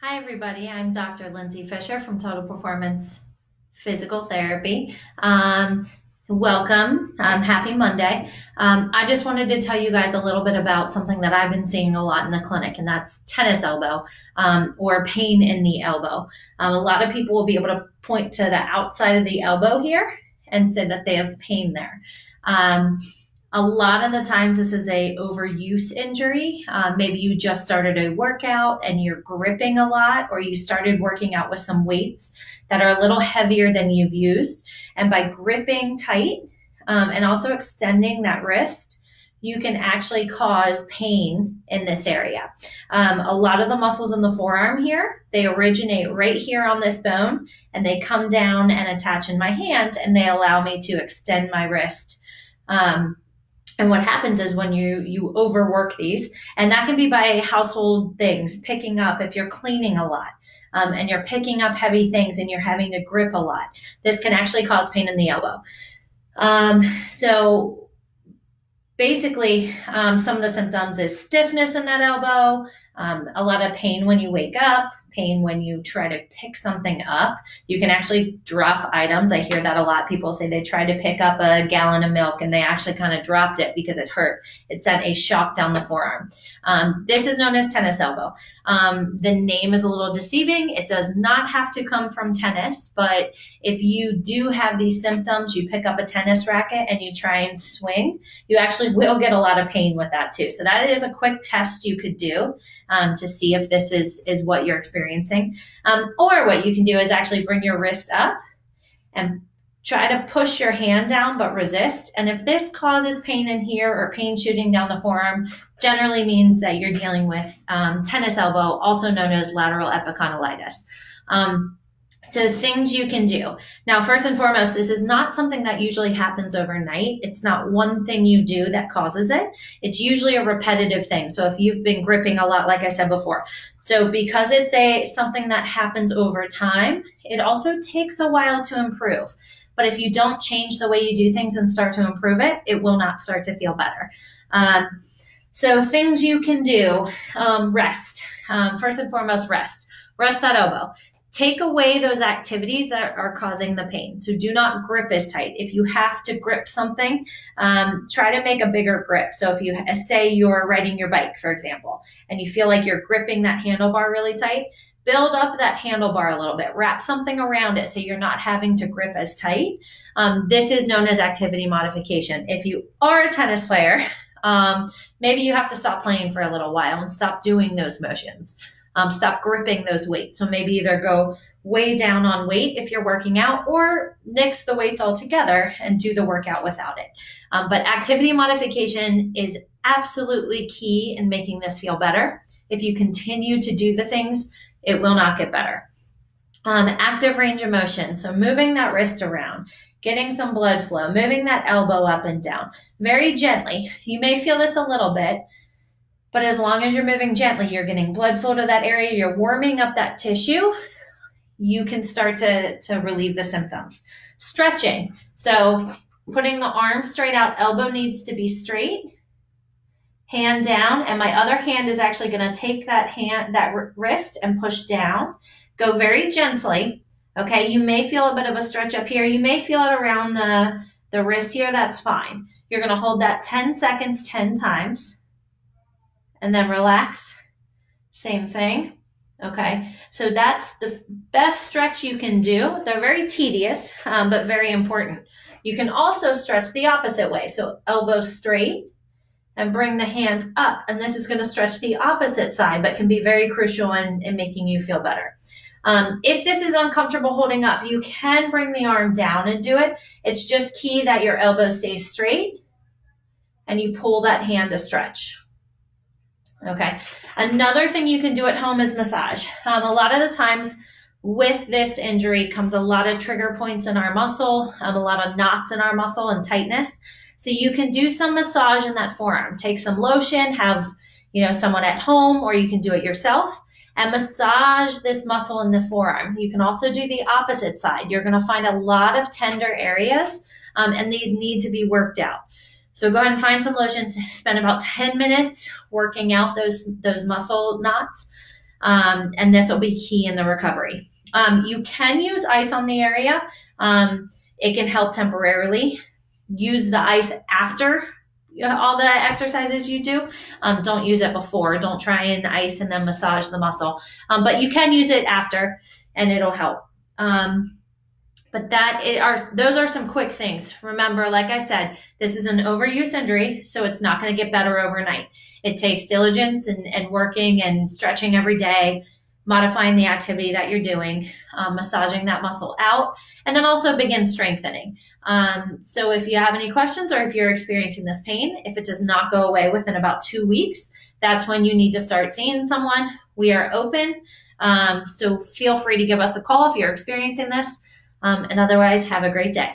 Hi, everybody. I'm Dr. Lindsay Fisher from Total Performance Physical Therapy. Welcome. Happy Monday. I just wanted to tell you guys a little bit about something that I've been seeing a lot in the clinic, and that's tennis elbow or pain in the elbow. A lot of people will be able to point to the outside of the elbow here and say that they have pain there. A lot of the times this is a overuse injury. Maybe you just started a workout and you're gripping a lot, or you started working out with some weights that are a little heavier than you've used. And by gripping tight and also extending that wrist, you can actually cause pain in this area. A lot of the muscles in the forearm here, they originate right here on this bone, and they come down and attach in my hand, and they allow me to extend my wrist. And what happens is when you overwork these, and that can be by household things, picking up if you're cleaning a lot, and you're picking up heavy things and you're having to grip a lot, this can actually cause pain in the elbow. So basically, some of the symptoms is stiffness in that elbow, a lot of pain when you wake up, pain when you try to pick something up. You can actually drop items. I hear that a lot. People say they tried to pick up a gallon of milk and they actually kind of dropped it because it hurt. It sent a shock down the forearm. This is known as tennis elbow. The name is a little deceiving. It does not have to come from tennis, but if you do have these symptoms, you pick up a tennis racket and you try and swing, you actually will get a lot of pain with that too. So that is a quick test you could do to see if this is what you're experiencing. Or what you can do is actually bring your wrist up and try to push your hand down, but resist. And if this causes pain in here or pain shooting down the forearm, generally means that you're dealing with tennis elbow, also known as lateral epicondylitis. So things you can do. Now, first and foremost, this is not something that usually happens overnight. It's not one thing you do that causes it. It's usually a repetitive thing. So if you've been gripping a lot, like I said before, so because it's something that happens over time, it also takes a while to improve. But if you don't change the way you do things and start to improve it, it will not start to feel better. So things you can do, rest. First and foremost, rest. Rest that elbow. Take away those activities that are causing the pain. So do not grip as tight. If you have to grip something, try to make a bigger grip. So if you say you're riding your bike, for example, and you feel like you're gripping that handlebar really tight, build up that handlebar a little bit. Wrap something around it so you're not having to grip as tight. This is known as activity modification. If you are a tennis player, maybe you have to stop playing for a little while and stop doing those motions. Stop gripping those weights. So maybe either go way down on weight if you're working out, or nix the weights altogether and do the workout without it. But activity modification is absolutely key in making this feel better. If you continue to do the things, it will not get better. Active range of motion. So moving that wrist around, getting some blood flow, moving that elbow up and down very gently. You may feel this a little bit, but as long as you're moving gently, you're getting blood flow to that area, you're warming up that tissue, you can start to relieve the symptoms. Stretching. So putting the arm straight out, elbow needs to be straight, hand down, and my other hand is actually going to take that wrist and push down. Go very gently. Okay, you may feel a bit of a stretch up here. You may feel it around the wrist here. That's fine. You're going to hold that 10 seconds, 10 times. And then relax. Same thing. Okay, so that's the best stretch you can do. They're very tedious, but very important. You can also stretch the opposite way. So elbow straight and bring the hand up. And this is going to stretch the opposite side, but can be very crucial in making you feel better. If this is uncomfortable holding up, you can bring the arm down and do it. It's just key that your elbow stays straight and you pull that hand to stretch. Okay, another thing you can do at home is massage. A lot of the times with this injury comes a lot of trigger points in our muscle, a lot of knots in our muscle and tightness. So you can do some massage in that forearm. Take some lotion, have someone at home, or you can do it yourself and massage this muscle in the forearm. You can also do the opposite side. You're going to find a lot of tender areas, and these need to be worked out. So go ahead and find some lotions, spend about 10 minutes working out those muscle knots. And this will be key in the recovery. You can use ice on the area. It can help temporarily. Use the ice after all the exercises you do. Don't use it before. Don't try and ice and then massage the muscle. But you can use it after, and it'll help. But those are some quick things. Remember, like I said, this is an overuse injury, so it's not going to get better overnight. It takes diligence and working and stretching every day, modifying the activity that you're doing, massaging that muscle out, and then also begin strengthening. So if you have any questions or if you're experiencing this pain, if it does not go away within about 2 weeks, that's when you need to start seeing someone. We are open. So feel free to give us a call if you're experiencing this. And otherwise, have a great day.